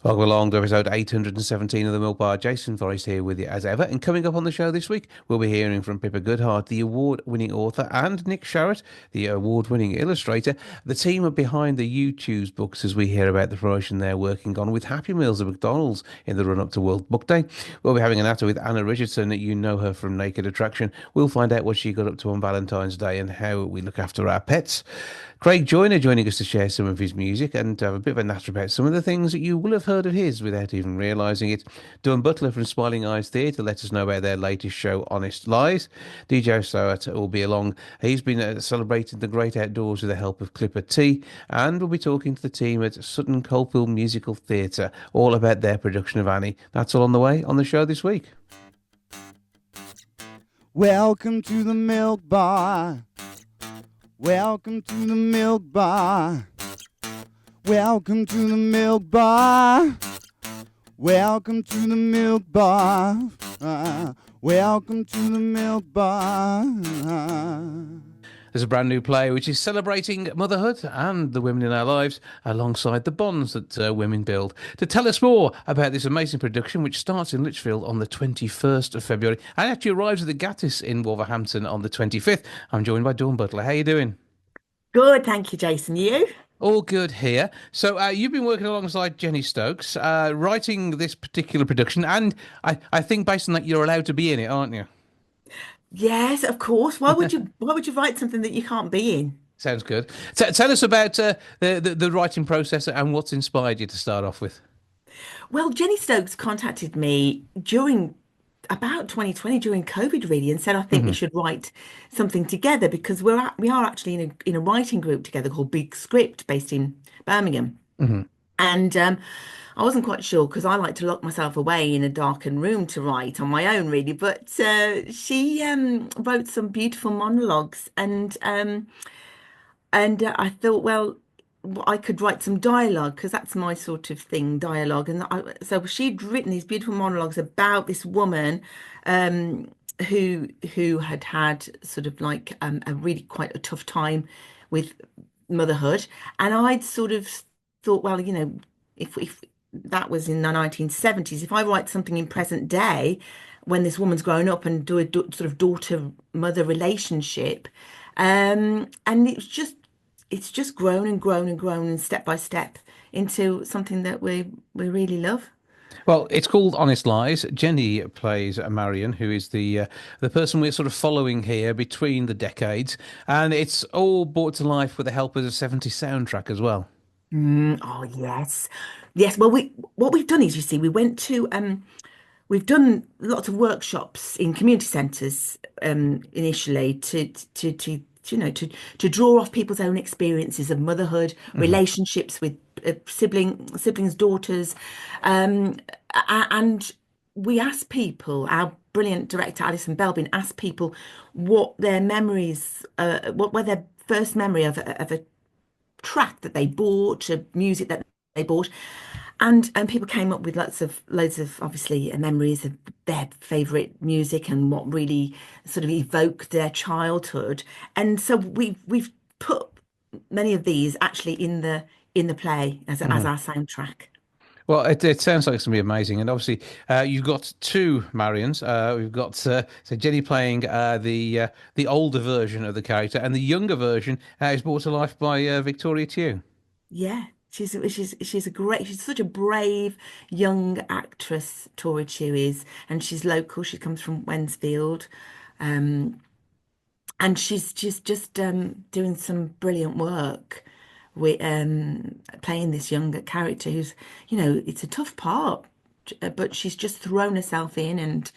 Welcome along to episode 817 of the Milk Bar. Jason Forrest here with you as ever. And coming up on the show this week, we'll be hearing from Pippa Goodhart, the award-winning author, and Nick Sharratt, the award-winning illustrator. The team are behind the YouTube's books as we hear about the promotion they're working on with Happy Meals at McDonald's in the run-up to World Book Day. We'll be having an natter with Anna Richardson. You know her from Naked Attraction. We'll find out what she got up to on Valentine's Day and how we look after our pets. Craig Joyner joining us to share some of his music and have a bit of a natter about some of the things that you will have heard of his without even realising it. Dawn Butler from Smiling Eyes Theatre let us know about their latest show, Honest Lies. DJ SUAT will be along. He's been celebrating the great outdoors with the help of Clipper Tea, and we'll be talking to the team at Sutton Coldfield Musical Theatre all about their production of Annie. That's all on the way on the show this week. Welcome to the Milk Bar. Welcome to the Milk Bar. Welcome to the Milk Bar. Welcome to the Milk Bar. Welcome to the Milk Bar. There's a brand new play which is celebrating motherhood and the women in our lives alongside the bonds that women build. To tell us more about this amazing production, which starts in Lichfield on the 21st of February and actually arrives at the Gattis in Wolverhampton on the 25th, I'm joined by Dawn Butler. How you doing? Good, thank you, Jason. You? All good here. So you've been working alongside Jenny Stokes, writing this particular production, and I think based on that you're allowed to be in it, aren't you? Yes, of course. Why would you write something that you can't be in? Sounds good. Tell us about the writing process and what's inspired you to start off with. Well, Jenny Stokes contacted me during about 2020 during COVID really and said I think we Hmm. should write something together because we are actually in a writing group together called Big Script based in Birmingham. Hmm. And I wasn't quite sure because I like to lock myself away in a darkened room to write on my own, really. But she wrote some beautiful monologues, and I thought, well, I could write some dialogue because that's my sort of thing, dialogue. So she'd written these beautiful monologues about this woman um, who had had sort of like a really quite a tough time with motherhood, and I'd sort of thought, well, if that was in the 1970s, if I write something in present day, when this woman's grown up and do a sort of daughter-mother relationship, and it's just grown and grown and grown and step by step into something that we really love. Well, it's called Honest Lies. Jenny plays Marion, who is the person we're sort of following here between the decades, and it's all brought to life with the help of a 70s soundtrack as well. Oh yes, yes. Well, we what we've done is, you see, we've done lots of workshops in community centres initially to draw off people's own experiences of motherhood, Hmm. relationships with siblings, daughters, um, and we asked people. Our brilliant director Alison Belbin asked people what their memories, what were their first memory of a track that they bought, a music that they bought, and people came up with loads of obviously memories of their favorite music and what really sort of evoked their childhood. And so we've put many of these actually in the play as Hmm. our soundtrack. Well, it sounds like it's going to be amazing, and obviously you've got two Marions. We've got so Jenny playing the older version of the character, and the younger version is brought to life by Victoria Tew. Yeah, she's such a brave young actress, Tori Chu is, and she's local. She comes from Wensfield. Um, and she's just doing some brilliant work with playing this younger character who's, it's a tough part, but she's just thrown herself in and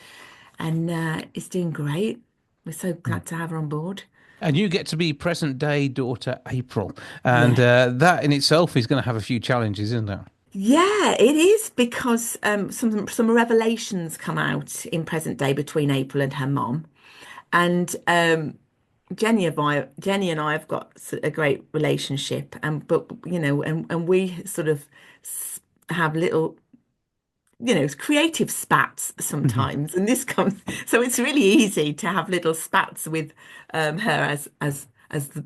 is doing great. We're so glad to have her on board. And you get to be present day daughter April. And Yeah. that in itself is going to have a few challenges, isn't it? Yeah, it is because some revelations come out in present day between April and her mom. And Jenny and I have got a great relationship, and but and we sort of have little, creative spats Hmm. sometimes, and this comes, so it's really easy to have little spats with her as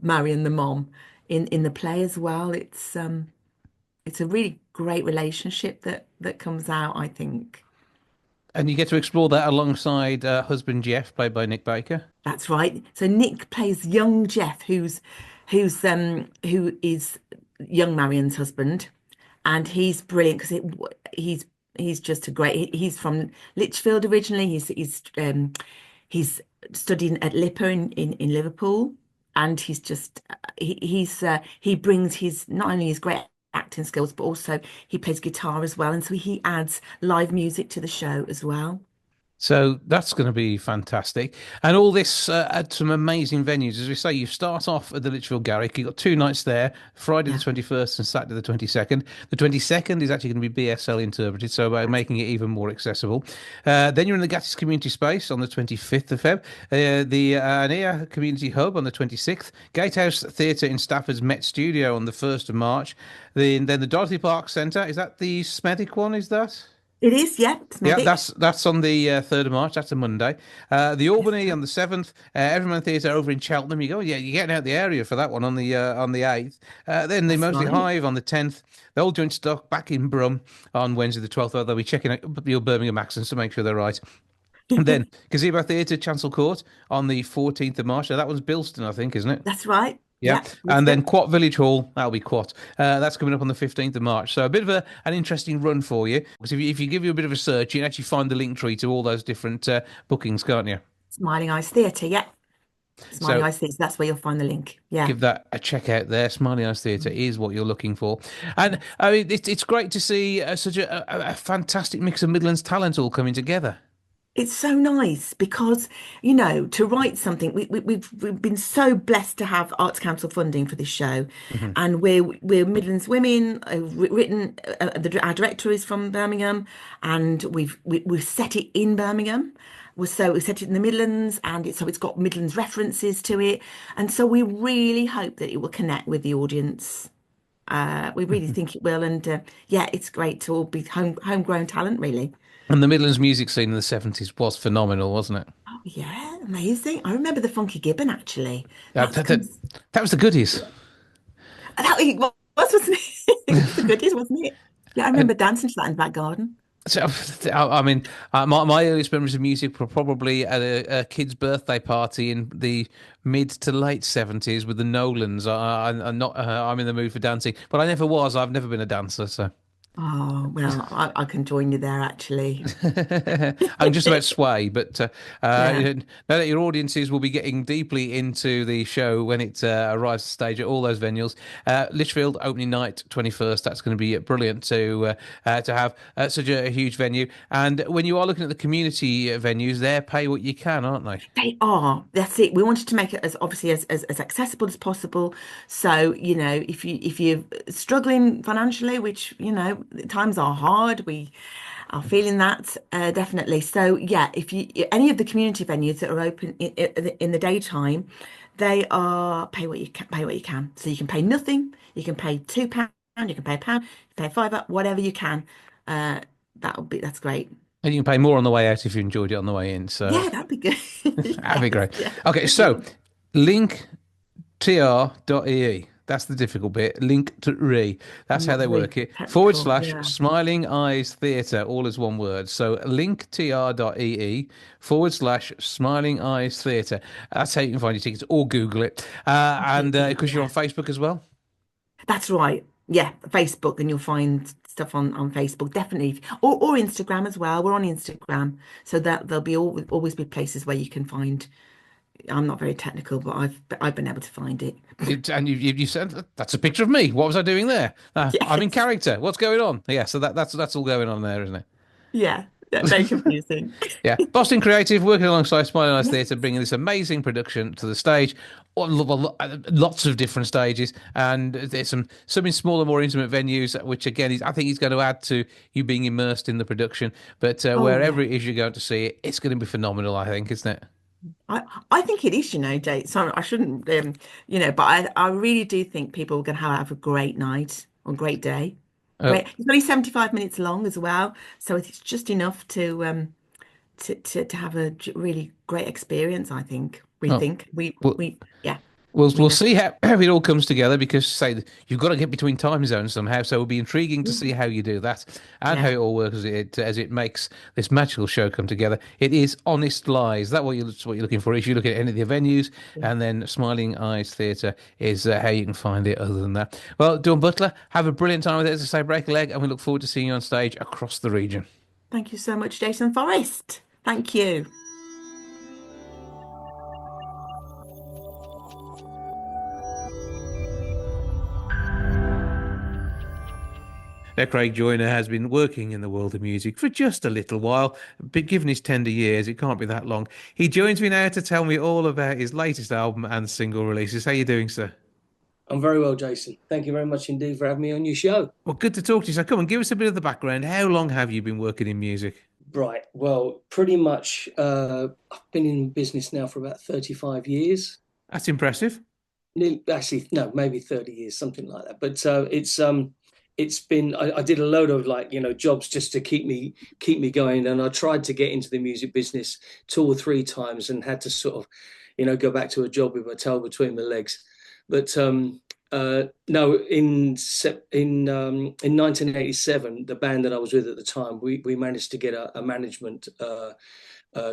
Marion the mom in the play as well. It's a really great relationship that comes out, I think. And you get to explore that alongside husband Jeff, played by Nick Baker. That's right. So Nick plays young Jeff, who is young Marion's husband, and he's brilliant because he's he's just a great. He's from Lichfield originally. He's studying at LIPA in Liverpool, and he brings his not only his great acting skills, but also he plays guitar as well, and so he adds live music to the show as well. So that's going to be fantastic. And all this at some amazing venues. As we say, you start off at the Lichfield Garrick. You've got 2 nights there, Friday the Yeah, 21st and Saturday the 22nd. The 22nd is actually going to be BSL interpreted, so by that's making it even more accessible. Then you're in the Gattis Community Space on the 25th of Feb. The Anea Community Hub on the 26th. Gatehouse Theatre in Stafford's Met Studio on the 1st of March. Then the Dorothy Park Centre. Is that the Smedic one, is that? it is. Yeah, it's Yeah, Medic. that's on the 3rd of March. That's a Monday. The Yes, Albany on the 7th. Everyman Theatre over in Cheltenham. You go, yeah, you're getting out the area for that one on the 8th. Then the that's Moseley right. Hive on the 10th. The Old Joint Stock back in Brum on Wednesday the 12th. They'll be checking out your Birmingham accents to make sure they're right. And then Gazebo Theatre, Chancel Court on the 14th of March. So that one's Bilston, I think, isn't it? That's right. Yeah, Yeah, and then Lisbon. Quat Village Hall, that'll be Quat. That's coming up on the 15th of March. So a bit of an interesting run for you. Because if you give you a bit of a search, you can actually find the link tree to all those different bookings, can't you? Smiling Eyes Theatre. Yeah, Smiling So Eyes Theatre. That's where you'll find the link. Yeah. give that a check out there. Smiley Eyes Theatre is what you're looking for. And I mean, it's great to see such a fantastic mix of Midlands talent all coming together. It's so nice because, to write something, we've been so blessed to have Arts Council funding for this show, Mhm. and we're Midlands women. Written, our director is from Birmingham, and we've set it in Birmingham. We set it in the Midlands, and it's got Midlands references to it, and so we really hope that it will connect with the audience. We really think it will, and yeah, it's great to all be homegrown talent, really. And the Midlands music scene in the 70s was phenomenal, wasn't it? Oh yeah, amazing. I remember the Funky Gibbon actually. Uh, That's that, that, comes that was the goodies. that wasn't it? It was the goodies, wasn't it? Yeah, I remember And dancing to that in the back garden. so, I mean, my earliest memories of music were probably at a kid's birthday party in the mid to late 70s with the Nolans. I'm not, I'm in the mood for dancing, but I never was. I've never been a dancer, so Oh, well, I can join you there actually. I'm just about sway. But Yeah. know that your audiences will be getting deeply into the show when it arrives to stage at all those venues. Lichfield opening night, 21st. That's going to be brilliant to have such a huge venue. And when you are looking at the community venues, they're pay what you can, aren't they? They are. That's it. We wanted to make it as obviously as accessible as possible. So, if you're struggling financially, which, times are hard, we are feeling that definitely. So, yeah, if you any of the community venues that are open in the daytime, they are pay what you can. So you can pay nothing, you can pay £2, you can pay a pound, you can pay fiver, whatever you can. Uh, that's great. And you can pay more on the way out if you enjoyed it on the way in. So Yeah, that'd be good. that'd be great. Yes, yeah. Okay, so link tr.ee. That's the difficult bit. Link to re. That's I'm how not they very work it. Forward technical. slash Yeah. Smiling Eyes Theatre, all as one word. So linktr.ee forward slash Smiling Eyes Theatre. That's how you can find your tickets, or Google it. And Completely. because you're on Yeah. Facebook as well. That's right. Yeah, Facebook, and you'll find stuff on Facebook, definitely, or Instagram as well. We're on Instagram, so that there'll be always be places where you can find. I'm not very technical, but I've been able to find it. And you said that's a picture of me. What was I doing there? I'm in Yes. character. What's going on? Yeah, so that's all going on there, isn't it? Yeah. Yeah, very confusing. Yeah, Boston Creative working alongside Smiling Eyes Yes. Theatre, bringing this amazing production to the stage. Lots of different stages, and there's some in smaller, more intimate venues, which again I think he's going to add to you being immersed in the production. But Oh wherever yeah. it is you're going to see it, it's going to be phenomenal. I think, isn't it? I think it is, Jake. So I shouldn't, but I really do think people are going to have a great night or great day. Uh, Great. It's only 75 minutes long as well, so it's just enough to have a really great experience, I think. We oh, think. We well, we yeah. We We'll know. see how it all comes together because say you've got to get between time zones somehow. So it'll be intriguing to see how you do that and how Yeah. it all works as it makes this magical show come together. It is honest lies. That what you're looking for. If you look at any of the venues, Yeah. and then Smiling Eyes Theatre is how you can find it. Other than that, well, Dawn Butler, have a brilliant time with it. As I say, break a leg, and we look forward to seeing you on stage across the region. Thank you so much, Jason Forrest. Thank you. Now, Craig Joyner has been working in the world of music for just a little while, but given his tender years, it can't be that long. He joins me now to tell me all about his latest album and single releases. How you doing, sir? I'm very well, Jason. Thank you very much indeed for having me on your show. Well, good to talk to you. So come on, give us a bit of the background. How long have you been working in music? Right. Well, pretty much, I've been in business now for about 35 years. That's impressive. Actually, no, maybe 30 years, something like that. But it's been I did a load of jobs just to keep me going, and I tried to get into the music business 2 or 3 times and had to sort of, go back to a job with my tail between my legs. But no, in 1987, the band that I was with at the time, we managed to get a management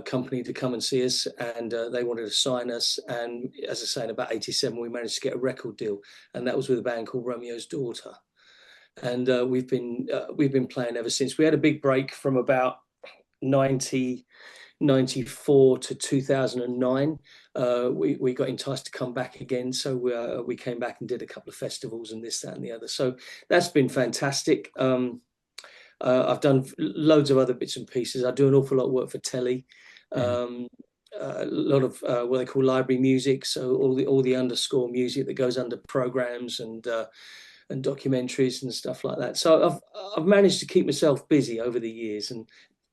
company to come and see us, and they wanted to sign us. And as I say, in about 87, we managed to get a record deal, and that was with a band called Romeo's Daughter. And we've been playing ever since. We had a big break from about 1994 to 2009. We got enticed to come back again, so we came back and did a couple of festivals and this, that, and the other. So that's been fantastic. I've done loads of other bits and pieces. I do an awful lot of work for telly. A lot of what they call library music, so all the underscore music that goes under programs and documentaries and stuff like that. So I've managed to keep myself busy over the years, and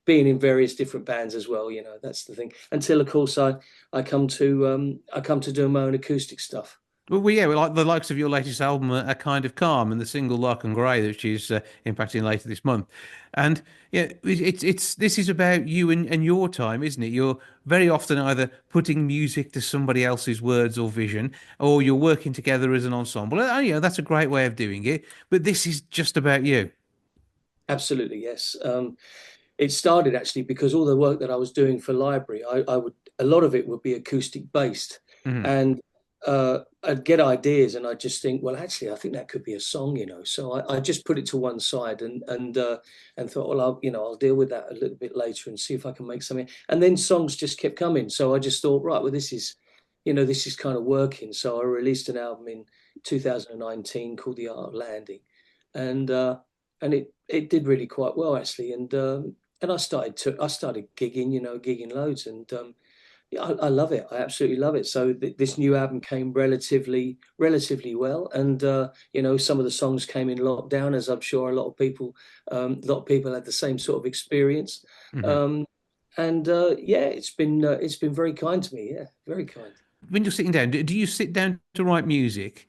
being in various different bands as well. That's the thing. Until of course I come to do my own acoustic stuff. Well, yeah, like the likes of your latest album are kind of calm, and the single "Lark and Grey" that she's impacting later this month, and yeah, it's this is about you and your time, isn't it? You're very often either putting music to somebody else's words or vision, or you're working together as an ensemble. That's a great way of doing it, but this is just about you. Absolutely, yes. It started actually because all the work that I was doing for library, a lot of it would be acoustic based, Hmm. and I'd get ideas, and I'd just think, well, actually, I think that could be a song. So I just put it to one side and thought, well, I'll deal with that a little bit later and see if I can make something. And then songs just kept coming, so I just thought, right, well, this is kind of working. So I released an album in 2019 called The Art of Landing, and it did really quite well actually, and I started gigging, gigging loads, and yeah, I love it. I absolutely love it. So this new album came relatively well, and some of the songs came in lockdown, as I'm sure a lot of people had the same sort of experience, Hmm. um, and yeah, it's been very kind to me. Yeah, very kind. When you're sitting down, do you sit down to write music?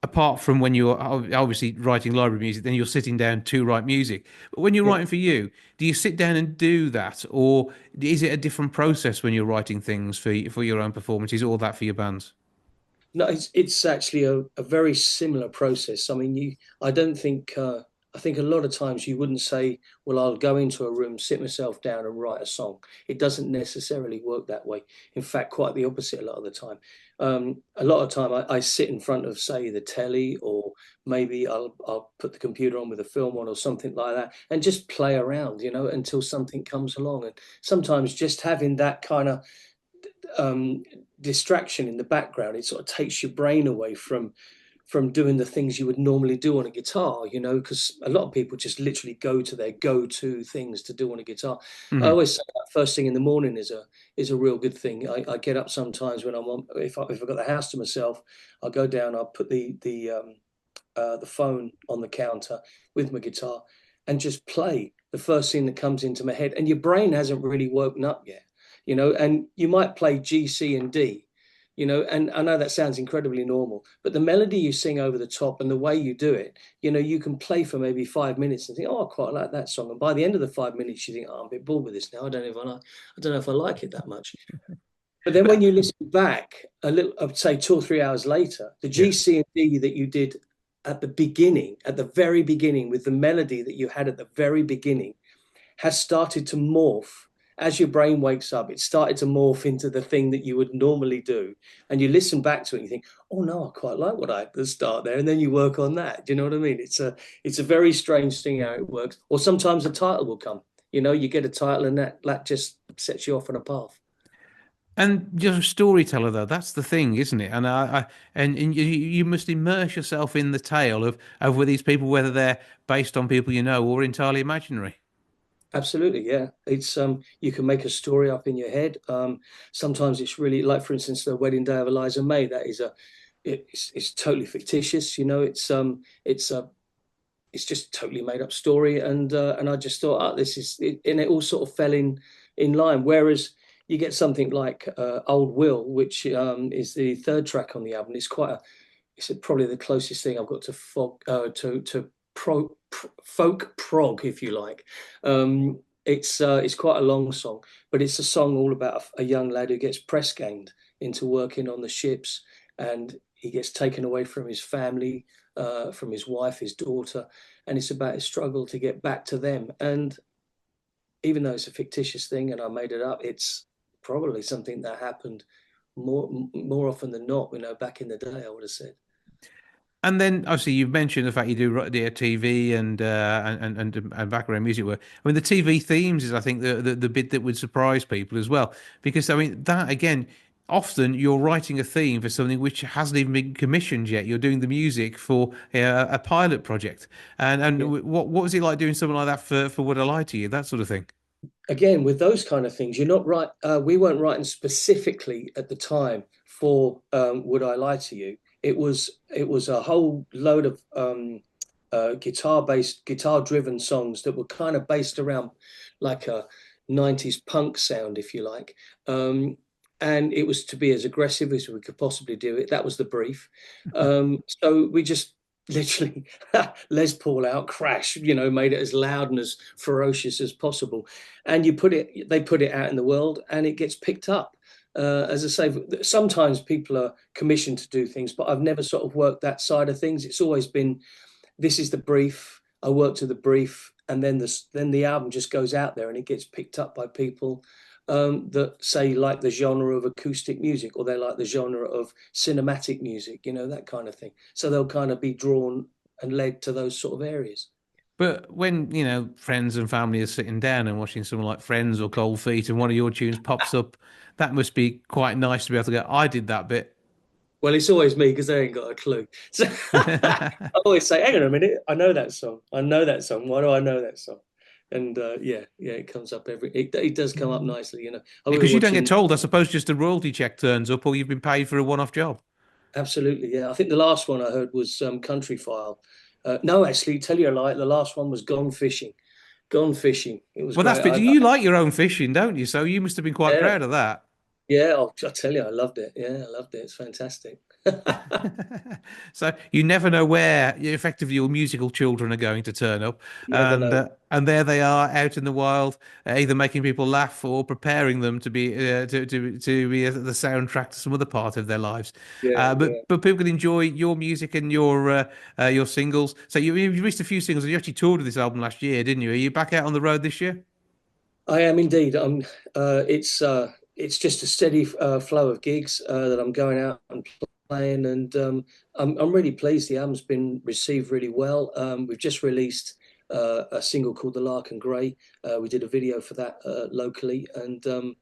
Apart from when you're obviously writing library music, then you're sitting down to write music. But when you're Yeah. writing for you, do you sit down and do that, or is it a different process when you're writing things for your own performances, or that for your bands? No, it's actually a very similar process. I mean, I don't think, I think a lot of times you wouldn't say, well, I'll go into a room, sit myself down and write a song. It doesn't necessarily work that way. In fact, quite the opposite a lot of the time. A lot of time I sit in front of, say, the telly, or maybe I'll put the computer on with a film on or something like that, and just play around, until something comes along. And sometimes just having that kind of um, distraction in the background, it sort of takes your brain away from doing the things you would normally do on a guitar, because a lot of people just literally go to their go-to things to do on a guitar. I Hmm. always say that first thing in the morning is a real good thing. I get up sometimes when if I've got the house to myself, I'll go down, I'll put the phone on the counter with my guitar and just play the first thing that comes into my head. And your brain hasn't really woken up yet, and you might play G, C, and D, and I know that sounds incredibly normal, but the melody you sing over the top and the way you do it, you can play for maybe 5 minutes and think, oh, I quite like that song. And by the end of the 5 minutes, you think, oh, I'm a bit bored with this now. I don't know if I like it that much. But then when you listen back a little, I'd say 2 or 3 hours later, the Yeah. G, C, and D that you did at the beginning, at the very beginning, with the melody that you had at the very beginning, has started to morph. As your brain wakes up, it started to morph into the thing that you would normally do. And you listen back to it and you think, oh no, I quite like what I had at the start there. And then you work on that. Do you know what I mean? It's a very strange thing how it works. Or sometimes a title will come. You get a title and that just sets you off on a path. And you're a storyteller, though. That's the thing, isn't it? And you must immerse yourself in the tale of these people, whether they're based on people you know or entirely imaginary. Absolutely, yeah. It's you can make a story up in your head. Sometimes it's really like, for instance, the wedding day of Eliza May. That is it's totally fictitious. It's just totally made up story, and I just thought, this is it, and it all sort of fell in line. Whereas you get something like Old Will, which is the third track on the album. It's probably the closest thing I've got to folk prog, if you like. It's quite a long song, but it's a song all about a young lad who gets press ganged into working on the ships, and he gets taken away from his family, from his wife, his daughter, and it's about his struggle to get back to them. And even though it's a fictitious thing and I made it up, it's probably something that happened more often than not. Back in the day, I would have said. And then, obviously, you've mentioned the fact you do the TV and background music work. I mean, the TV themes is, I think, the bit that would surprise people as well, because I mean that again, often you're writing a theme for something which hasn't even been commissioned yet. You're doing the music for a pilot project, and Yeah. what was it like doing something like that for Would I Lie to You? That sort of thing. Again, with those kind of things, you're not right. We weren't writing specifically at the time for Would I Lie to You. It was a whole load of guitar-driven songs that were kind of based around like a 90s punk sound, if you like. And it was to be as aggressive as we could possibly do it. That was the brief. So we just literally Les Paul out, crash, made it as loud and as ferocious as possible. And they put it out in the world and it gets picked up. As I say, sometimes people are commissioned to do things, but I've never sort of worked that side of things. It's always been, this is the brief. I work to the brief, and then the album just goes out there and it gets picked up by people that say like the genre of acoustic music, or they like the genre of cinematic music, that kind of thing. So they'll kind of be drawn and led to those sort of areas. But when, friends and family are sitting down and watching someone like Friends or Cold Feet and one of your tunes pops up, that must be quite nice to be able to go, I did that bit. Well, it's always me because they ain't got a clue. So I always say, hang on a minute, I know that song. I know that song. Why do I know that song? And yeah, it comes up it does come up nicely. I remember Because you don't get watching. told, I suppose, just a royalty check turns up or you've been paid for a one-off job. Absolutely, yeah. I think the last one I heard was Country File. No, actually, tell you a lie, the last one was Gone Fishing. Gone Fishing. It was Well, that's great. bit. You like your own fishing, don't you? So you must have been quite Yeah, proud of that. yeah. I tell you, I loved it. Yeah, I loved it. It's fantastic. So you never know where effectively your musical children are going to turn up, You never know. and there they are out in the wild, either making people laugh or preparing them to be to be the soundtrack to some other part of their lives. Yeah, yeah. But people can enjoy your music and your singles. So you released a few singles. You actually toured with this album last year, didn't you? Are you back out on the road this year? I am indeed. It's just a steady flow of gigs that I'm going out and playing, and I'm really pleased. The album's been received really well. We've just released a single called "The Lark and Grey." We did a video for that locally, and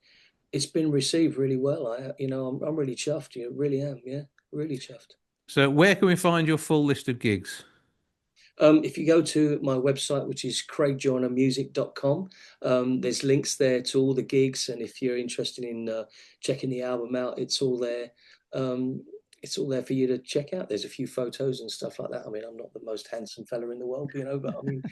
it's been received really well. I'm really chuffed. Really am. Yeah, really chuffed. So where can we find your full list of gigs? If you go to my website, which is craigjoynermusic.com, there's links there to all the gigs. And if you're interested in checking the album out, it's all there. It's all there for you to check out. There's a few photos and stuff like that. I mean, I'm not the most handsome fella in the world, but I mean,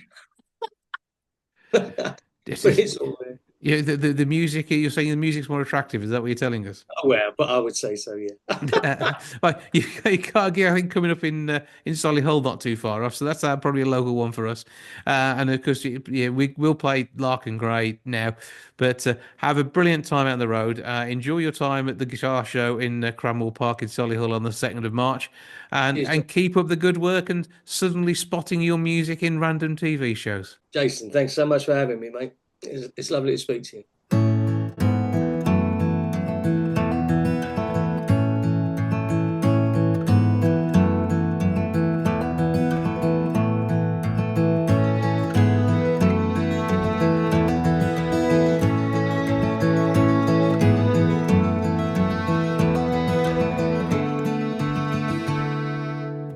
but This is it's all there. Yeah, the music, you're saying the music's more attractive. Is that what you're telling us? Oh, well, but I would say so, yeah. Well, you can't get, I think, coming up in Solihull, not too far off. So that's probably a local one for us. And of course, yeah, we will play Lark and Grey now. But have a brilliant time out on the road. Enjoy your time at the guitar show in Cranwell Park in Solihull on the 2nd of March. Cheers, And keep up the good work and suddenly spotting your music in random TV shows. Jason, thanks so much for having me, mate. It's lovely to speak to you.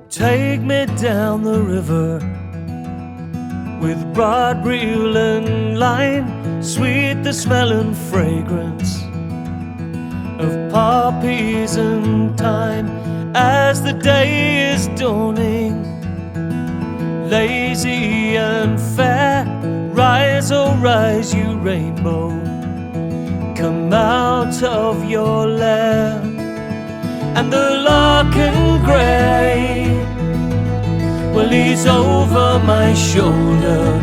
Take me down the river with rod, reel and line, sweet the smell and fragrance of poppies and thyme. As the day is dawning, lazy and fair, rise, oh rise, you rainbow, come out of your lair. And the lark and grey, well, he's over my shoulder,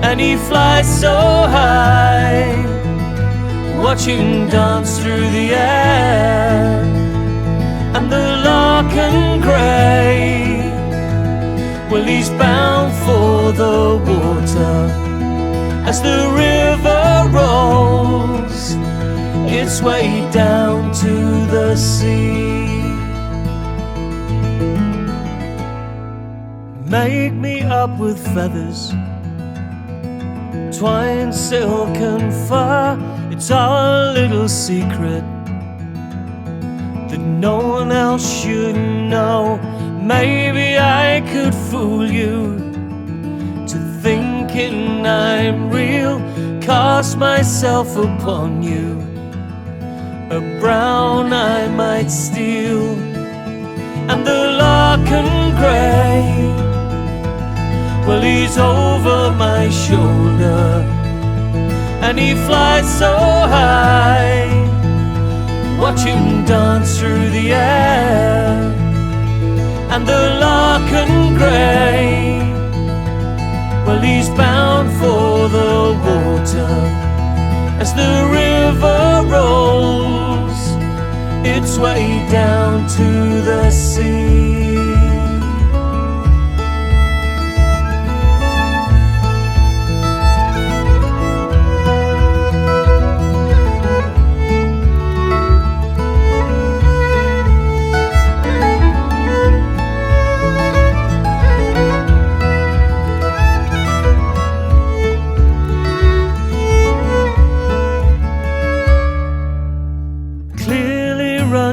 and he flies so high, watch him dance through the air. And the lark and grey, well, he's bound for the water as the river rolls its way down to the sea. Make me up with feathers, twine, silk and fur. It's our little secret that no one else should know. Maybe I could fool you to thinking I'm real, cast myself upon you, a brown I might steal. And the lark and grey, well, he's over my shoulder, and he flies so high, watch him dance through the air. And the lark and grey, well, he's bound for the water as the river rolls its way down to the sea.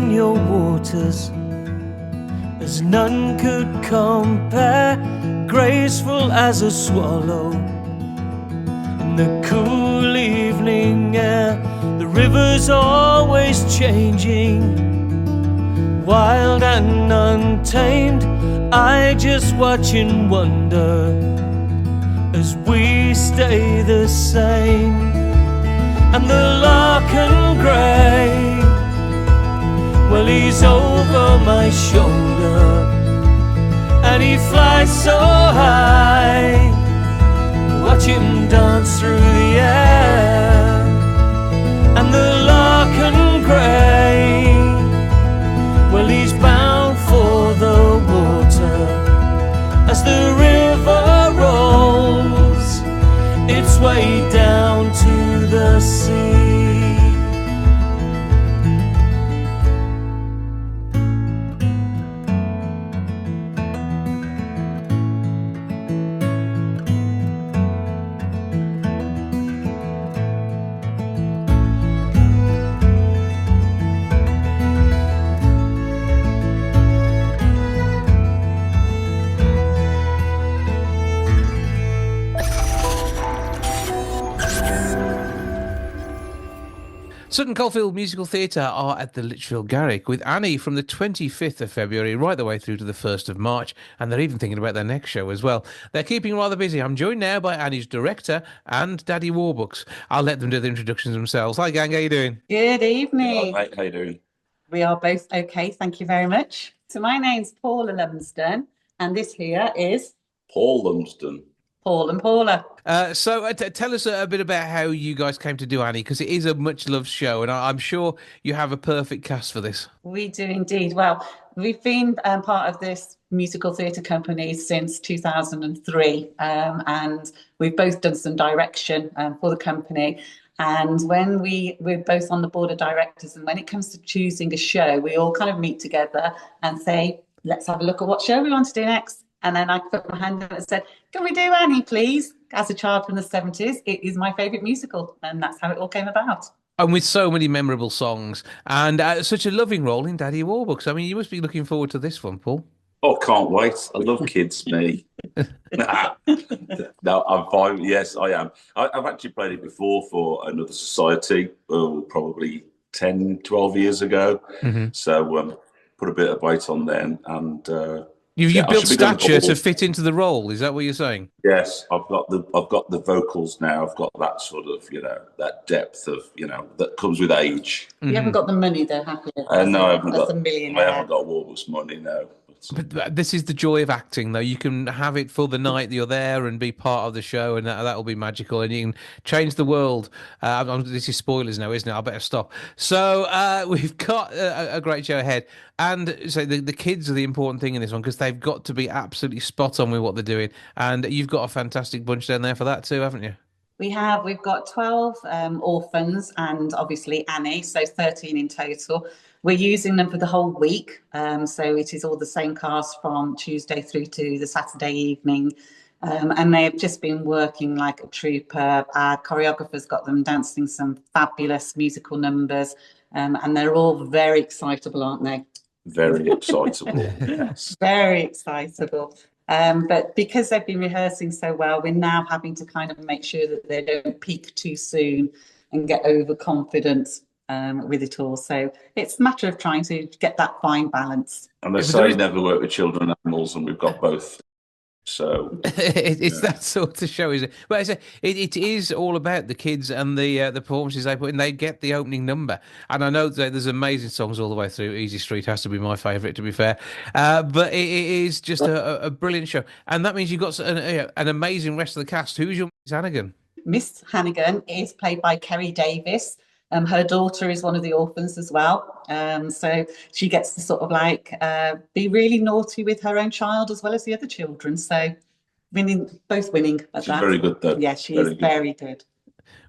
Your waters, as none could compare, graceful as a swallow in the cool evening air. The river's always changing, wild and untamed. I just watch and wonder as we stay the same. And the lark and grey, well, he's over my shoulder, and he flies so high, watch him dance through the air. And the lark and grey, well, he's bound for the water as the river rolls its way down to the sea. Sutton Coldfield Musical Theatre are at the Litchfield Garrick with Annie from the 25th of February right the way through to the 1st of March, and they're even thinking about their next show as well. They're keeping rather busy. I'm joined now by Annie's director and Daddy Warbooks. I'll let them do the introductions themselves. Hi gang, how you doing? Good evening. Hi, how you doing? We are both okay, thank you very much. So my name's Paula Lumsden, and this here is Paul Lumsden. Paul and Paula. Tell us a bit about how you guys came to do Annie, because it is a much-loved show, and I'm sure you have a perfect cast for this. We do indeed. Well, we've been part of this musical theatre company since 2003, and we've both done some direction for the company. And when we're both on the board of directors, and when it comes to choosing a show, we all kind of meet together and say, let's have a look at what show we want to do next. And then I put my hand up and said, can we do Annie, please? As a child from the 70s, it is my favourite musical. And that's how it all came about. And with so many memorable songs and such a loving role in Daddy Warbooks. I mean, you must be looking forward to this one, Paul. Oh, can't wait. I love kids, me. No, I'm fine. Yes, I am. I've actually played it before for another society, probably 10, 12 years ago. Mm-hmm. So put a bit of weight on then. And you built stature to fit into the role. Is that what you're saying? Yes, I've got the vocals now. I've got that sort of, that depth of, that comes with age. You haven't got the money though, have you? No, I haven't got. A millionaire. I haven't got Warburg's money, no. But this is the joy of acting, though. You can have it for the night that you're there and be part of the show, and that will be magical. And you can change the world. This is spoilers now, isn't it? I better stop. So we've got a great show ahead. And so the kids are the important thing in this one, because they've got to be absolutely spot on with what they're doing. And you've got a fantastic bunch down there for that too, haven't you? We've got 12 orphans and obviously Annie, so 13 in total. We're using them for the whole week. So it is all the same cast from Tuesday through to the Saturday evening. And they've just been working like a trooper. Our choreographer's got them dancing some fabulous musical numbers. And they're all very excitable, aren't they? Very excitable, yes. Very excitable. But because they've been rehearsing so well, we're now having to kind of make sure that they don't peak too soon and get overconfident with it all. So it's a matter of trying to get that fine balance. And they say never work with children and animals, and we've got both. So it's that sort of show, is it? But it is all about the kids and the performances they put in. They get the opening number, and I know that there's amazing songs all the way through. Easy Street has to be my favourite, to be fair. But it is just a brilliant show, and that means you've got an amazing rest of the cast. Who's your Miss Hannigan? Miss Hannigan is played by Kerry Davis. Her daughter is one of the orphans as well. So she gets to sort of be really naughty with her own child as well as the other children. So both winning at that. She's very good though. Yeah, she is very good.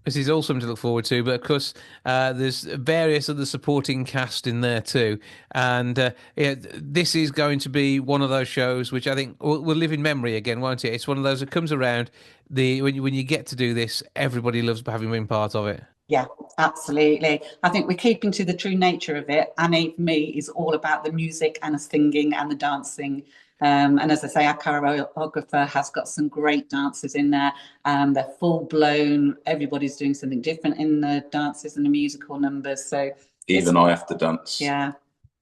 This is awesome to look forward to, but of course there's various other supporting cast in there too, and this is going to be one of those shows which I think will live in memory again, won't it? It's one of those that comes around. When you get to do this, everybody loves having been part of it. Yeah, absolutely. I think we're keeping to the true nature of it. Annie, for me, is all about the music and the singing and the dancing. And as I say, our choreographer has got some great dancers in there. They're full blown. Everybody's doing something different in the dances and the musical numbers. So even I have to dance. Yeah.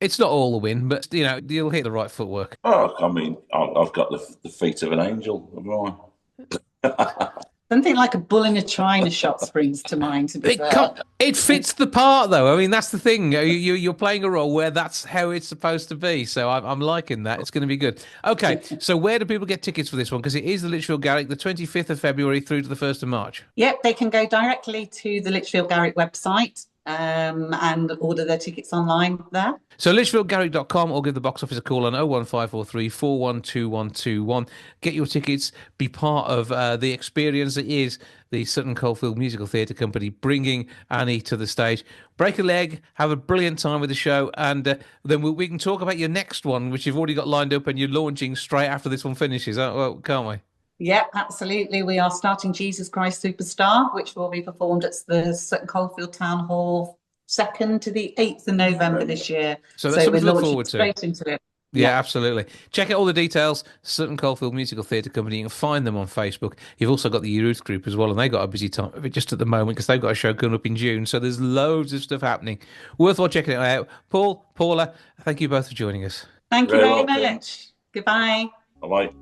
It's not all a win, but you'll hit the right footwork. Oh, I mean, I've got the feet of an angel, have I? Something like a bull in a china shop springs to mind. To be fair. It fits the part, though. I mean, that's the thing. You're playing a role where that's how it's supposed to be. So I'm liking that. It's going to be good. Okay, so where do people get tickets for this one? Because it is the Litchfield Garrick, the 25th of February through to the 1st of March. Yep, they can go directly to the Litchfield Garrick website and order their tickets online there. So litchfieldgarrick.com, or give the box office a call on 01543 412121. Get your tickets, be part of the experience that is the Sutton Coldfield Musical Theatre Company bringing Annie to the stage. Break a leg, have a brilliant time with the show, and then we can talk about your next one, which you've already got lined up and you're launching straight after this one finishes, can't we? Yep, absolutely. We are starting Jesus Christ Superstar, which will be performed at the Sutton Coldfield Town Hall 2nd to the 8th of November this year. So that's something to look forward to. Straight into it. Yeah, absolutely. Check out all the details. Sutton Coldfield Musical Theatre Company. You can find them on Facebook. You've also got the youth group as well, and they got a busy time of it just at the moment because they've got a show coming up in June. So there's loads of stuff happening. Worthwhile checking it out. Paul, Paula, thank you both for joining us. Thank you Very very welcome. much. Goodbye. Bye-bye.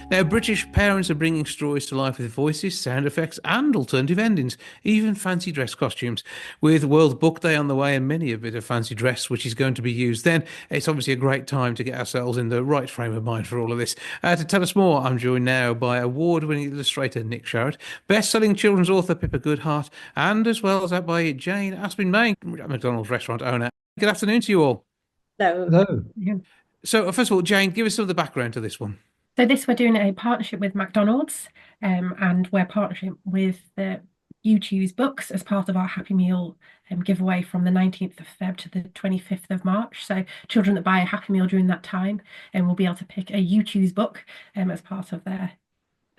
Now, British parents are bringing stories to life with voices, sound effects, and alternative endings, even fancy dress costumes. With World Book Day on the way and many a bit of fancy dress which is going to be used then, it's obviously a great time to get ourselves in the right frame of mind for all of this. To tell us more, I'm joined now by award-winning illustrator Nick Sharratt, best-selling children's author Pippa Goodhart, and as well as that by Jane Aspin-Main, McDonald's restaurant owner. Good afternoon to you all. Hello. So, first of all, Jane, give us some of the background to this one. So this we're doing a partnership with McDonald's, and we're partnering with the You Choose Books as part of our Happy Meal giveaway from the 19th of Feb to the 25th of March. So children that buy a Happy Meal during that time will be able to pick a You Choose book as part of their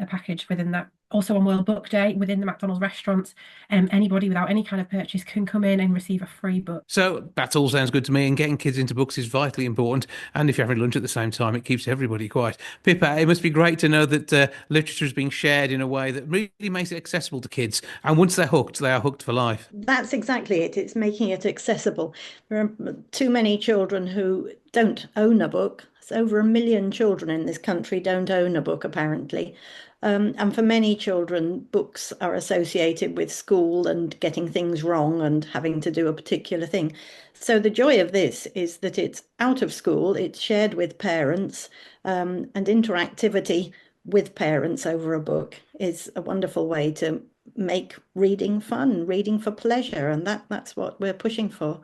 package within that. Also on World Book Day, within the McDonald's restaurants, anybody without any kind of purchase can come in and receive a free book. So that all sounds good to me, and getting kids into books is vitally important. And if you're having lunch at the same time, it keeps everybody quiet. Pippa, it must be great to know that literature is being shared in a way that really makes it accessible to kids. And once they're hooked, they are hooked for life. That's exactly it. It's making it accessible. There are too many children who don't own a book. It's over 1 million children in this country don't own a book, apparently. And for many children, books are associated with school and getting things wrong and having to do a particular thing. So the joy of this is that it's out of school, it's shared with parents, and interactivity with parents over a book is a wonderful way to make reading fun, reading for pleasure, and that's what we're pushing for.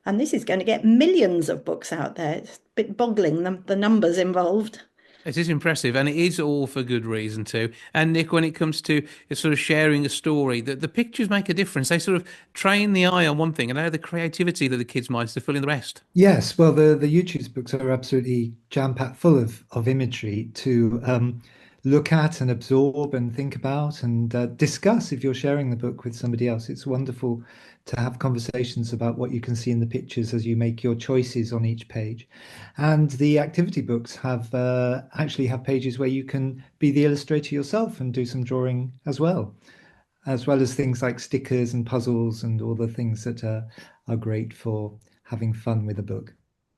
And this is going to get millions of books out there. It's a bit boggling, the numbers involved. It is impressive, and it is all for good reason too. And Nick, when it comes to sort of sharing a story, the pictures make a difference. They sort of train the eye on one thing and allow the creativity that the kids might to fill in the rest. Yes, well, the YouTube books are absolutely jam-packed full of imagery to look at and absorb and think about and discuss if you're sharing the book with somebody else. It's wonderful to have conversations about what you can see in the pictures as you make your choices on each page. And the activity books have actually have pages where you can be the illustrator yourself and do some drawing as well as things like stickers and puzzles and all the things that are great for having fun with a book.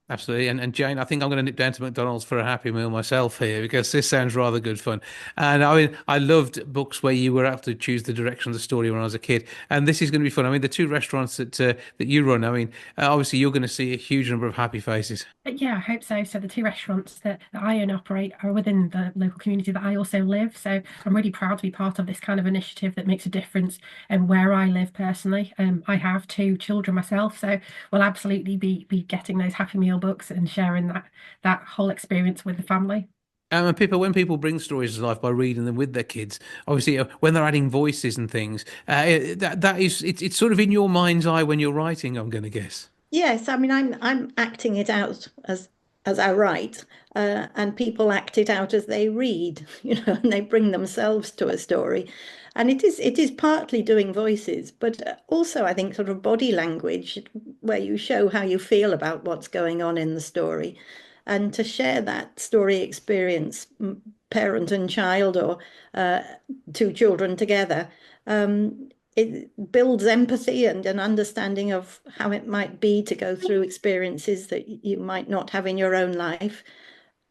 Absolutely. And Jane, I think I'm going to nip down to McDonald's for a Happy Meal myself here because this sounds rather good fun. And I mean, I loved books where you were able to choose the direction of the story when I was a kid. And this is going to be fun. I mean, the two restaurants that you run, I mean, obviously you're going to see a huge number of happy faces. Yeah, I hope so. So the two restaurants that I own and operate are within the local community that I also live. So I'm really proud to be part of this kind of initiative that makes a difference where I live personally. I have 2 children myself, so we'll absolutely be getting those Happy Meal books and sharing that whole experience with the family. And Pippa, when people bring stories to life by reading them with their kids, obviously when they're adding voices and things, it's sort of in your mind's eye when you're writing, I'm going to guess. Yes, I mean I'm acting it out as I write, and people act it out as they read, and they bring themselves to a story. And it is partly doing voices, but also I think sort of body language, where you show how you feel about what's going on in the story, and to share that story experience, parent and child, or 2 children together. It builds empathy and an understanding of how it might be to go through experiences that you might not have in your own life,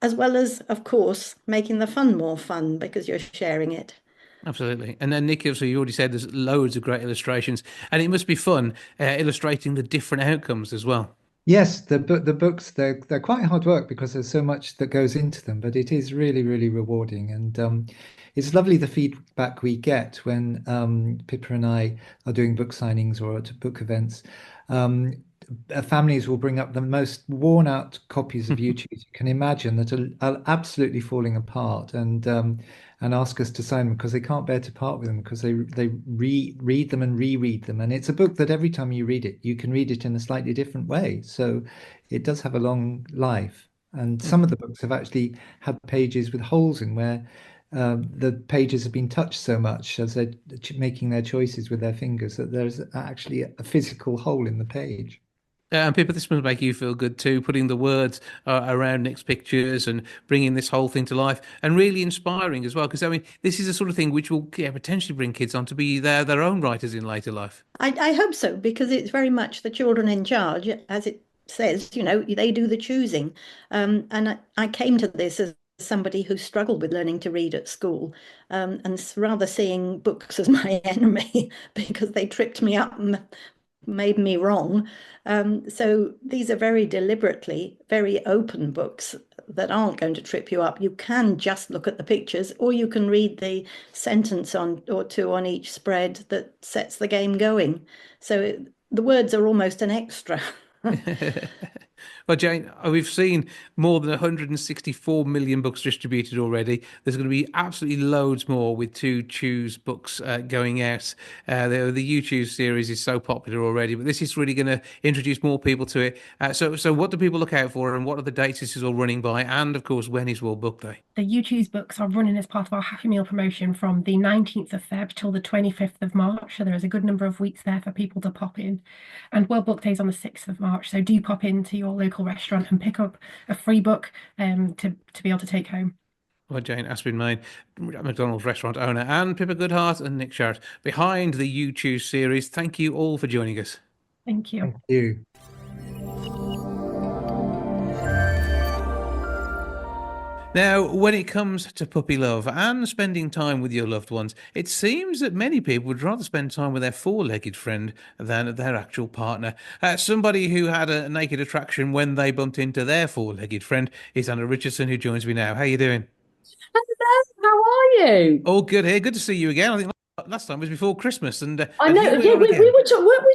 as well as, of course, making the fun more fun because you're sharing it. Absolutely. And then, Nick, so you already said there's loads of great illustrations, and it must be fun illustrating the different outcomes as well. Yes, the books, they're quite hard work because there's so much that goes into them, but it is really, really rewarding. And it's lovely the feedback we get when Pippa and I are doing book signings or at book events. Families will bring up the most worn out copies of YouTube you can imagine that are absolutely falling apart and ask us to sign them because they can't bear to part with them because they read them and reread them. And it's a book that every time you read it, you can read it in a slightly different way. So it does have a long life. And some of the books have actually had pages with holes in where the pages have been touched so much as they're making their choices with their fingers that there's actually a physical hole in the page. And people, this must make you feel good too, putting the words around Nick's pictures and bringing this whole thing to life, and really inspiring as well. Because I mean, this is the sort of thing which will potentially bring kids on to be their own writers in later life. I hope so, because it's very much the children in charge, as it says, they do the choosing. And I came to this as somebody who struggled with learning to read at school, and rather seeing books as my enemy because they tripped me up and made me wrong. So these are very deliberately very open books that aren't going to trip you up. You can just look at the pictures, or you can read the sentence or two on each spread that sets the game going. So the words are almost an extra. Well, Jane, we've seen more than 164 million books distributed already. There's going to be absolutely loads more with two Choose books going out. The You Choose series is so popular already, but this is really going to introduce more people to it. So what do people look out for, and what are the dates this is all running by? And of course, when is World Book Day? The You Choose books are running as part of our Happy Meal promotion from the 19th of Feb till the 25th of March. So there is a good number of weeks there for people to pop in. And World Book Day is on the 6th of March. So do pop into your local restaurant and pick up a free book to be able to take home. Well, Jane Aspin-Main, McDonald's restaurant owner, and Pippa Goodhart and Nick Sharratt behind the You Choose series. Thank you all for joining us. Thank you. Thank you. Now, when it comes to puppy love and spending time with your loved ones, it seems that many people would rather spend time with their four-legged friend than their actual partner. Somebody who had a naked attraction when they bumped into their four-legged friend is Anna Richardson, who joins me now. How are you doing? Hello, how are you? All good here. Good to see you again. I think last time was before Christmas, and I know. Yeah, weren't we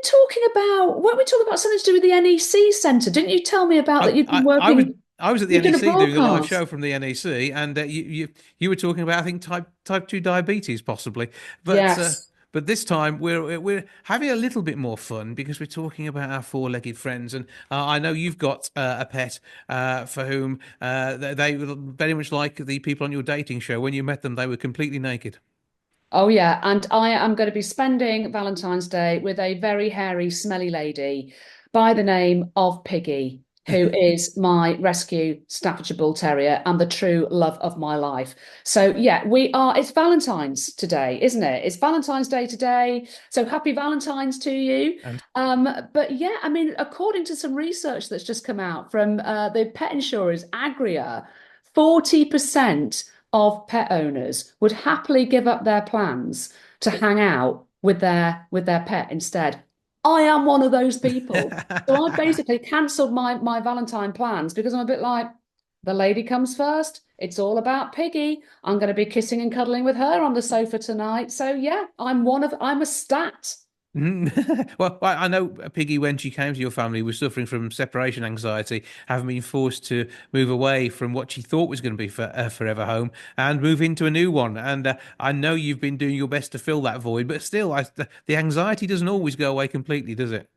talking about something to do with the NEC Centre? Didn't you tell me about that you've been working? I was at the NEC doing a live show from the NEC, and you were talking about, I think, type 2 diabetes possibly, but yes. But this time we're having a little bit more fun because we're talking about our four-legged friends, and I know you've got a pet for whom they very much like the people on your dating show. When you met them, they were completely naked. Oh yeah, and I am going to be spending Valentine's Day with a very hairy, smelly lady by the name of Piggy, who is my rescue Staffordshire Bull Terrier and the true love of my life. So yeah, it's Valentine's today, isn't it? It's Valentine's Day today. So happy Valentine's to you. But yeah, I mean, according to some research that's just come out from the pet insurers, Agria, 40% of pet owners would happily give up their plans to hang out with their pet instead. I am one of those people. So I basically cancelled my Valentine plans because I'm a bit like, the lady comes first. It's all about Piggy. I'm going to be kissing and cuddling with her on the sofa tonight. So yeah, I'm a stat. Well, I know Piggy, when she came to your family, was suffering from separation anxiety, having been forced to move away from what she thought was going to be a forever home and move into a new one. And I know you've been doing your best to fill that void, but still, the anxiety doesn't always go away completely, does it?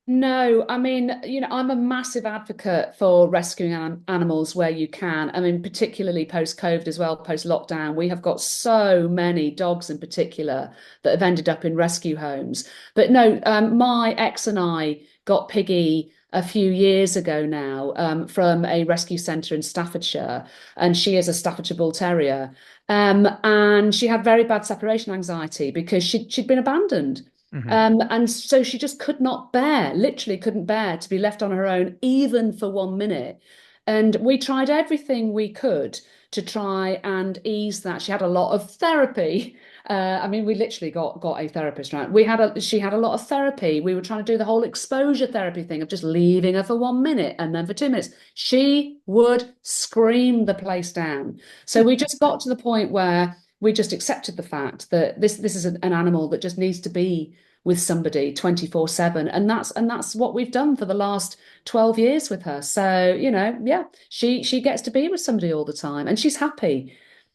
No, I mean, I'm a massive advocate for rescuing animals where you can. I mean, particularly post-COVID as well, post-lockdown, we have got so many dogs in particular that have ended up in rescue homes. But no, my ex and I got Piggy a few years ago now from a rescue centre in Staffordshire, and she is a Staffordshire Bull Terrier. And she had very bad separation anxiety because she'd been abandoned. And so she just literally couldn't bear to be left on her own, even for 1 minute. And we tried everything we could to try and ease that. She had a lot of therapy. I mean, we literally got a therapist, right? She had a lot of therapy. We were trying to do the whole exposure therapy thing of just leaving her for 1 minute and then for 2 minutes. She would scream the place down. So we just got to the point where we just accepted the fact that this is an animal that just needs to be with somebody 24/7, and that's what we've done for the last 12 years with her. So yeah, she gets to be with somebody all the time, and she's happy.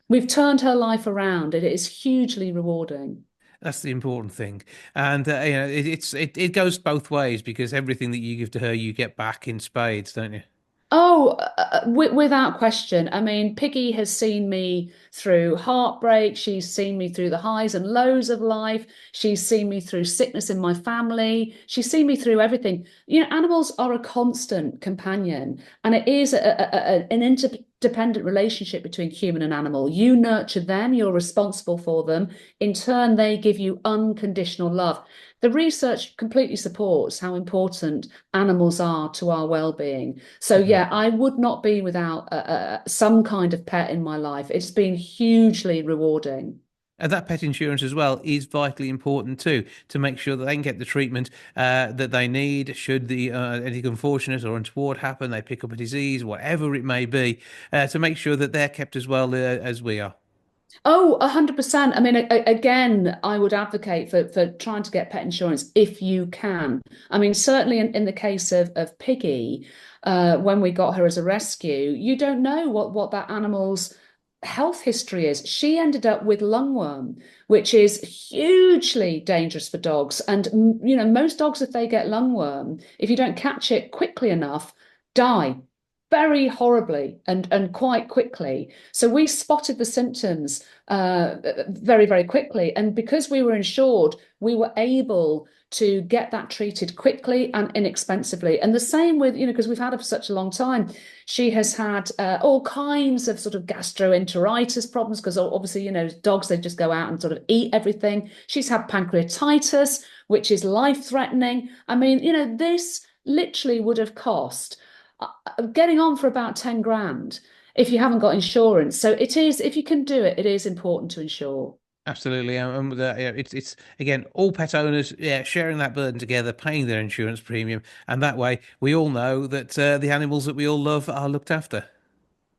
We've turned her life around. It is hugely rewarding. That's the important thing, and it goes both ways, because everything that you give to her, you get back in spades, don't you? Oh, without question. I mean, Piggy has seen me through heartbreak. She's seen me through the highs and lows of life. She's seen me through sickness in my family. She's seen me through everything. You know, animals are a constant companion, and it is an interdependent relationship between human and animal. You nurture them, you're responsible for them. In turn, they give you unconditional love. The research completely supports how important animals are to our well-being. So yeah, I would not be without some kind of pet in my life. It's been hugely rewarding. And that pet insurance as well is vitally important too, to make sure that they can get the treatment that they need. Should the anything unfortunate or untoward happen, they pick up a disease, whatever it may be, to make sure that they're kept as well as we are. Oh, 100%. I mean, again, I would advocate for trying to get pet insurance if you can. I mean, certainly in the case of Piggy, when we got her as a rescue, you don't know what that animal's health history is. She ended up with lungworm, which is hugely dangerous for dogs. And, you know, most dogs, if they get lungworm, if you don't catch it quickly enough, die very horribly and quite quickly. So we spotted the symptoms very, very quickly. And because we were insured, we were able to get that treated quickly and inexpensively. And the same with, you know, because we've had her for such a long time, she has had all kinds of sort of gastroenteritis problems, because obviously, you know, dogs, they just go out and sort of eat everything. She's had pancreatitis, which is life-threatening. I mean, you know, this literally would have cost getting on for about 10 grand if you haven't got insurance. So it is, if you can do it, it is important to insure. Absolutely, it's again all pet owners, sharing that burden together, paying their insurance premium, and that way we all know that the animals that we all love are looked after.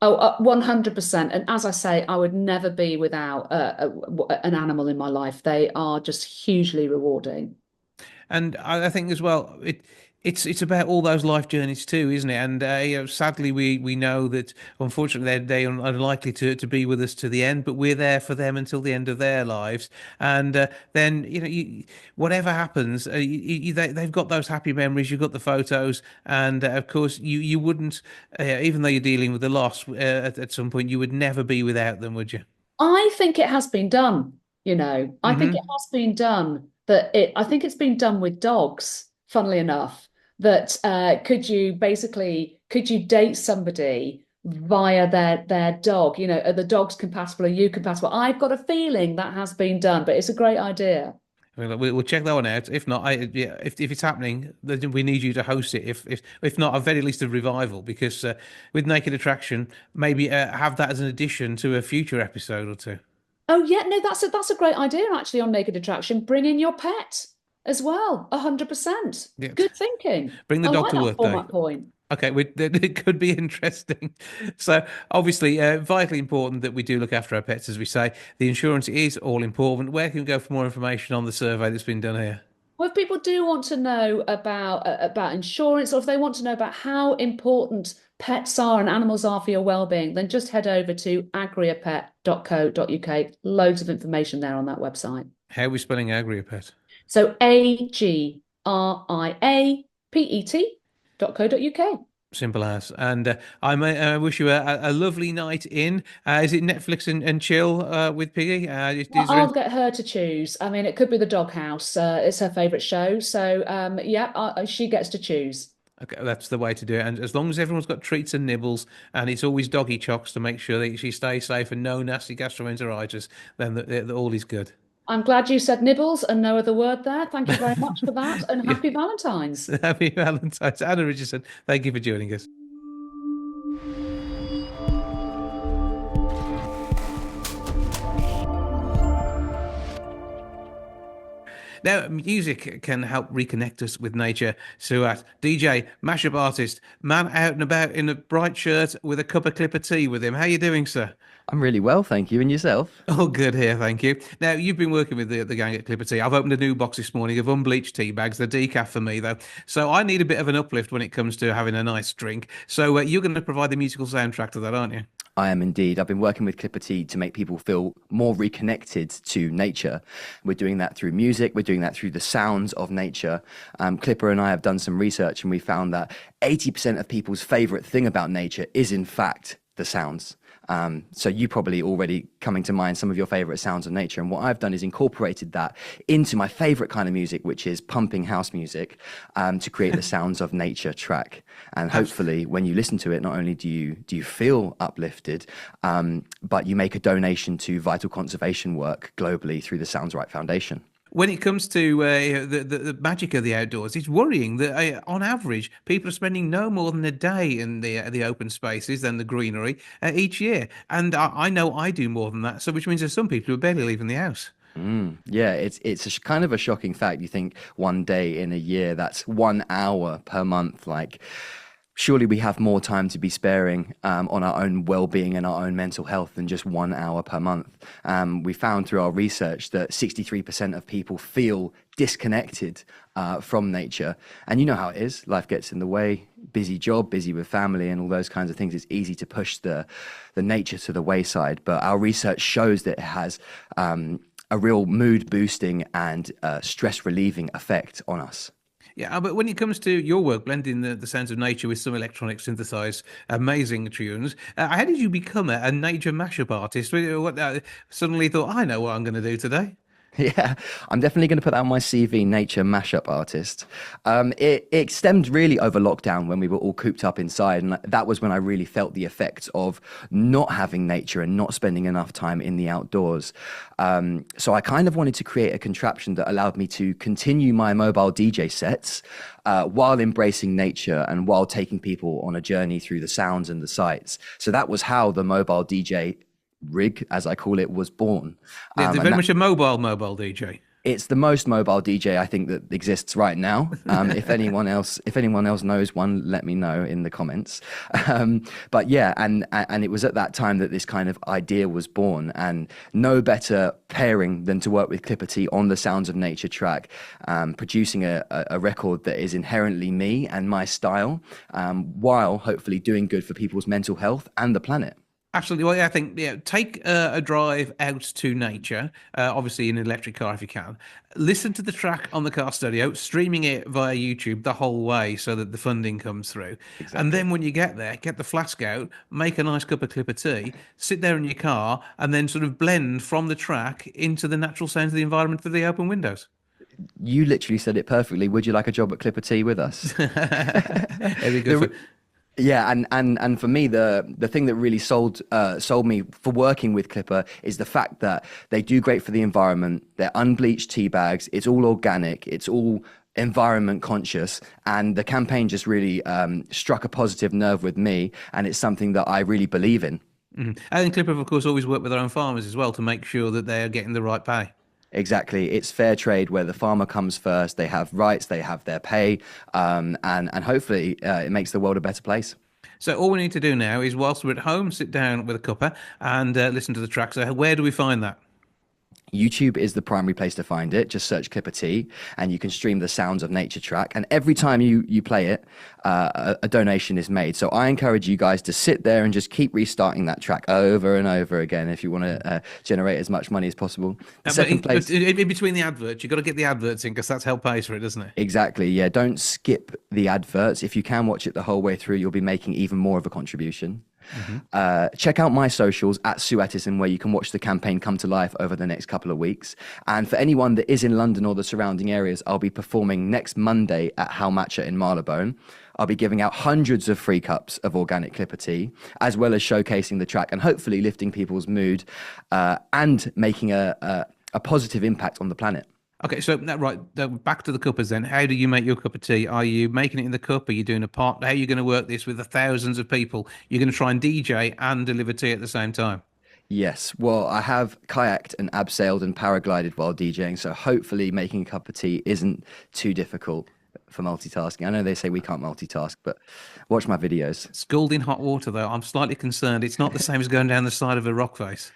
Oh, 100%. And as I say, I would never be without an animal in my life. They are just hugely rewarding. And I think as well, it's about all those life journeys too, isn't it? And sadly, we know that unfortunately they are unlikely to be with us to the end, but we're there for them until the end of their lives. And then whatever happens, they've got those happy memories. You've got the photos, and of course you wouldn't, even though you're dealing with the loss at some point, you would never be without them, would you? I think it has been done. You know, I think it has been done. I think it's been done with dogs, funnily enough. That could you date somebody via their dog? You know, are the dogs compatible? Are you compatible? I've got a feeling that has been done, but it's a great idea. We'll check that one out. If not, if it's happening, then we need you to host it. If not, at very least a revival, because with Naked Attraction, maybe have that as an addition to a future episode or two. Oh yeah, no, that's a great idea actually on Naked Attraction. Bring in your pet as well, 100%. Yeah. Good thinking. Bring the dog like to that work format day. point. Okay, it could be interesting. So obviously, vitally important that we do look after our pets, as we say. The insurance is all important. Where can we go for more information on the survey that's been done here? Well, if people do want to know about insurance, or if they want to know about how important pets are and animals are for your well-being, then just head over to agriapet.co.uk. Loads of information there on that website. How are we spelling Agriapet? So agriapet.co.uk. Simple as. And I wish you a lovely night in. Is it Netflix and chill with Piggy? I'll get her to choose. I mean, it could be The Doghouse. It's her favourite show. So, she gets to choose. Okay, that's the way to do it. And as long as everyone's got treats and nibbles, and it's always doggy chocks to make sure that she stays safe and no nasty gastroenteritis, then all is good. I'm glad you said nibbles and no other word there. Thank you very much for that. And happy Valentine's. Happy Valentine's. Anna Richardson, thank you for joining us. Now, music can help reconnect us with nature. SUAT, DJ, mashup artist, man out and about in a bright shirt with a cup of Clipper tea with him. How you doing, sir? I'm really well, thank you. And yourself? Oh, good here, thank you. Now, you've been working with the gang at Clipper Tea. I've opened a new box this morning of unbleached tea bags. They're decaf for me, though. So I need a bit of an uplift when it comes to having a nice drink. So you're going to provide the musical soundtrack to that, aren't you? I am indeed. I've been working with Clipper Tea to make people feel more reconnected to nature. We're doing that through music. We're doing that through the sounds of nature. Clipper and I have done some research, and we found that 80% of people's favorite thing about nature is, in fact, the sounds. So you probably already coming to mind some of your favorite sounds of nature. And what I've done is incorporated that into my favorite kind of music, which is pumping house music, to create the Sounds of Nature track. And hopefully when you listen to it, not only do you feel uplifted, but you make a donation to vital conservation work globally through the Sounds Right Foundation. When it comes to the magic of the outdoors, it's worrying that on average, people are spending no more than a day in the open spaces than the greenery each year. And I know I do more than that. So which means there's some people who are barely leaving the house. Yeah, it's kind of a shocking fact. You think one day in a year, that's 1 hour per month. Like, surely we have more time to be sparing on our own well-being and our own mental health than just 1 hour per month. We found through our research that 63% of people feel disconnected from nature. And you know how it is. Life gets in the way, busy job, busy with family and all those kinds of things. It's easy to push the nature to the wayside. But our research shows that it has a real mood boosting and stress relieving effect on us. Yeah, but when it comes to your work, blending the sounds of nature with some electronic synthesized amazing tunes, how did you become a nature mashup artist? What, suddenly thought, I know what I'm going to do today? Yeah, I'm definitely going to put that on my CV, nature mashup artist. It stemmed really over lockdown when we were all cooped up inside. And that was when I really felt the effects of not having nature and not spending enough time in the outdoors. So I kind of wanted to create a contraption that allowed me to continue my mobile DJ sets while embracing nature and while taking people on a journey through the sounds and the sights. So that was how the mobile DJ rig, as I call it, was born. They're very much a mobile DJ. It's the most mobile DJ I think that exists right now. If anyone else knows one, let me know in the comments. But yeah, and it was at that time that this kind of idea was born, and no better pairing than to work with Clipper Tea on the Sounds of Nature track, producing a record that is inherently me and my style, while hopefully doing good for people's mental health and the planet. Absolutely. Well, yeah, I think take a drive out to nature, obviously in an electric car if you can. Listen to the track on the car stereo, streaming it via YouTube the whole way so that the funding comes through. Exactly. And then when you get there, get the flask out, make a nice cup of Clipper tea, sit there in your car, and then sort of blend from the track into the natural sounds of the environment through the open windows. You literally said it perfectly. Would you like a job at Clipper Tea with us? Very good. Yeah, and for me, the thing that really sold me for working with Clipper is the fact that they do great for the environment. They're unbleached tea bags. It's all organic. It's all environment conscious, and the campaign just really struck a positive nerve with me, and it's something that I really believe in. Mm-hmm. And Clipper, of course, always work with their own farmers as well to make sure that they are getting the right pay. Exactly. It's fair trade where the farmer comes first. They have rights, they have their pay, and hopefully it makes the world a better place. So all we need to do now is, whilst we're at home, sit down with a cuppa and listen to the track. So where do we find that? YouTube is the primary place to find it. Just search Clipper Tea and you can stream the Sounds of Nature track. And every time you play it, a donation is made. So I encourage you guys to sit there and just keep restarting that track over and over again if you want to generate as much money as possible. Second place, in between the adverts, you've got to get the adverts in because that's how it pays for it, doesn't it? Exactly. Yeah. Don't skip the adverts. If you can watch it the whole way through, you'll be making even more of a contribution. Mm-hmm. Check out my socials at SUATism, where you can watch the campaign come to life over the next couple of weeks. And for anyone that is in London or the surrounding areas, I'll be performing next Monday at How Matcha in Marylebone. I'll be giving out hundreds of free cups of organic Clipper Tea, as well as showcasing the track and hopefully lifting people's mood and making a positive impact on the planet. Okay, so right, back to the cuppers then. How do you make your cup of tea? Are you making it in the cup? Are you doing a part? How are you going to work this with the thousands of people? You're going to try and DJ and deliver tea at the same time? Yes. Well, I have kayaked and abseiled and paraglided while DJing, so hopefully making a cup of tea isn't too difficult for multitasking. I know they say we can't multitask, but watch my videos. Scalding hot water, though, I'm slightly concerned. It's not the same as going down the side of a rock face.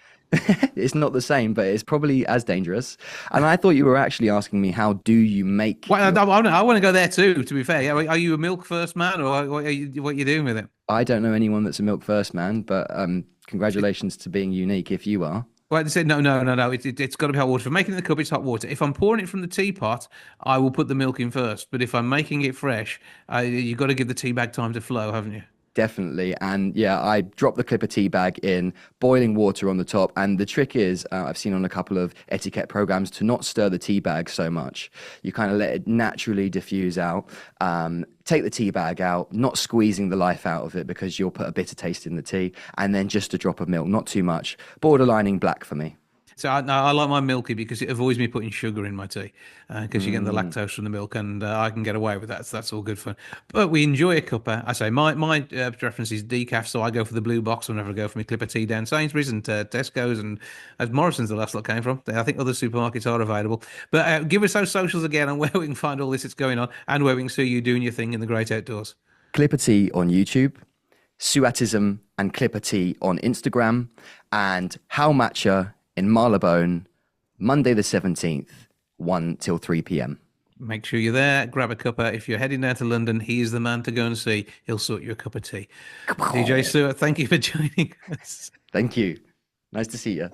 It's not the same, but it's probably as dangerous. And I thought you were actually asking me, how do you make... Well, I want to go there too, to be fair. Are you a milk first man, or what are you doing with it? I don't know anyone that's a milk first man, but congratulations to being unique if you are. Well, they said no. It's got to be hot water. If I'm making it in the cup, it's hot water. If I'm pouring it from the teapot, I will put the milk in first. But if I'm making it fresh, you've got to give the tea bag time to flow, haven't you? Definitely. And yeah, I drop the Clipper tea bag in boiling water on the top. And the trick is, I've seen on a couple of etiquette programs, to not stir the tea bag so much. You kind of let it naturally diffuse out. Take the tea bag out, not squeezing the life out of it because you'll put a bitter taste in the tea. And then just a drop of milk, not too much. Borderlining black for me. So I like my milky because it avoids me putting sugar in my tea because you get the lactose from the milk, and I can get away with that. So that's all good fun. But we enjoy a cuppa. I say my preference is decaf, so I go for the blue box whenever I go for my Clipper tea down Sainsbury's and Tesco's, and Morrison's the last lot came from. I think other supermarkets are available. But give us those socials again and where we can find all this that's going on and where we can see you doing your thing in the great outdoors. Clipper tea on YouTube, SUATism and Clipper tea on Instagram, and How Matcha in Marylebone, Monday the 17th, 1 till 3 p.m. Make sure you're there. Grab a cuppa. If you're heading down to London, he is the man to go and see. He'll sort you a cup of tea. DJ Stewart, thank you for joining us. Thank you. Nice to see you.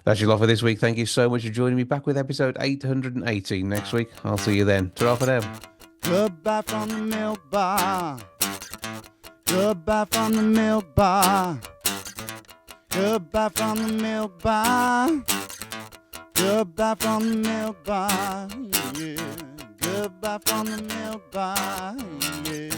That's your lot for this week. Thank you so much for joining me. Back with episode 818 next week. I'll see you then. Ta-ra for now. Goodbye from the milk bar. Goodbye from the milk bar. Goodbye from the milk bar. Goodbye from the milk bar. Yeah. Goodbye from the milk bar. Yeah.